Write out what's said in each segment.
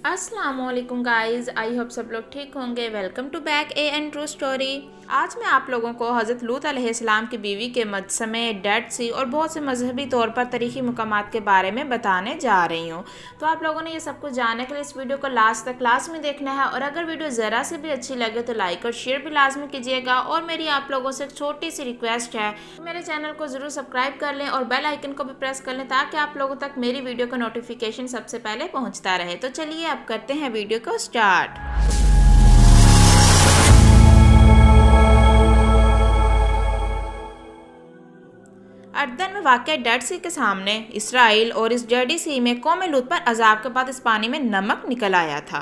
अस्सलामुअलैकुम guys, I hope सब लोग ठीक होंगे। Welcome to back a and true story. आज मैं आप लोगों को हज़रत लूत अलैहिस्सलाम की बीवी के मजसमे, डेड सी और बहुत से मजहबी तौर पर तारीखी मुकामात के बारे में बताने जा रही हूँ। तो आप लोगों ने ये सब कुछ जानने के लिए इस वीडियो को लास्ट तक लाजमी देखना है। और अगर वीडियो ज़रा से भी अच्छी लगे तो लाइक और शेयर भी लाजमी कीजिएगा। और मेरी आप लोगों से एक छोटी सी रिक्वेस्ट है, मेरे चैनल को ज़रूर सब्सक्राइब कर लें और बेल आइकन को भी प्रेस कर लें ताकि आप लोगों तक मेरी वीडियो का नोटिफिकेशन सबसे पहले पहुँचता रहे। तो चलिए अब करते हैं वीडियो को स्टार्ट। अर्दन में वाक़ डेड सी के सामने इसराइल और इस डेडी सी में कौम लूत पर अजाब के बाद इस पानी में नमक निकल आया था।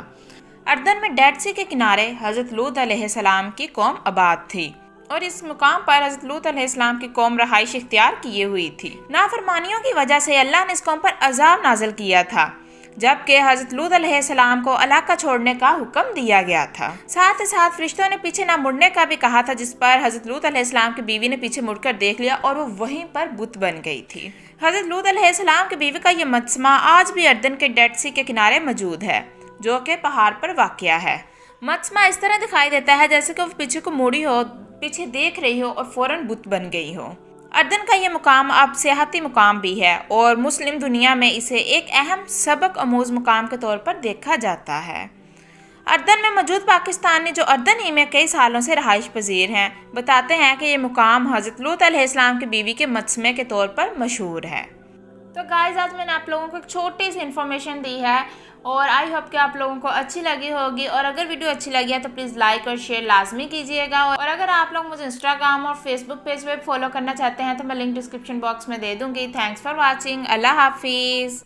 अर्दन में डेड सी के किनारे हज़रत लूत अलैहिस्सलाम की कौम आबाद थी और इस मुकाम पर हज़रत लूत अलैहिस्सलाम की कौम रहाइश इख्तियार किए हुई थी। नाफरमानियों की वजह से अल्लाह ने इस कौम पर अजाब नाजिल किया था, जबकि हज़रत लूत अलैहिस्सलाम को इलाका छोड़ने का हुक्म दिया गया था। साथ ही साथ फरिश्तों ने पीछे न मुड़ने का भी कहा था, जिस पर हज़रत लूत अलैहिस्सलाम की बीवी ने पीछे मुड़कर देख लिया और वो वहीं पर बुत बन गई थी। हज़रत लूत अलैहिस्सलाम की बीवी का ये मजमा आज भी अर्दन के डेड सी के किनारे मौजूद है, जो कि पहाड़ पर वाक़या है। मजमा इस तरह दिखाई देता है जैसे कि वो पीछे को मुड़ी हो, पीछे देख रही हो और फौरन बुत बन गई हो। अर्दन का ये मुकाम अब सियाहती मुकाम भी है और मुस्लिम दुनिया में इसे एक अहम सबक आमूज मुकाम के तौर पर देखा जाता है। अर्दन में मौजूद पाकिस्तानी जो अर्दन ही में कई सालों से रहाइश पजीर हैं, बताते हैं कि ये मुकाम हज़रत लूत अलैहिस्सलाम की बीवी के मजमे के तौर पर मशहूर है। तो गाइस, आज मैंने आप लोगों को एक छोटी सी इन्फॉर्मेशन दी है और आई होप कि आप लोगों को अच्छी लगी होगी। और अगर वीडियो अच्छी लगी है तो प्लीज़ लाइक और शेयर लाजमी कीजिएगा। और अगर आप लोग मुझे इंस्टाग्राम और फेसबुक पेज पे फॉलो करना चाहते हैं तो मैं लिंक डिस्क्रिप्शन बॉक्स में दे दूँगी। Thanks for watching. अल्लाह हाफिज़।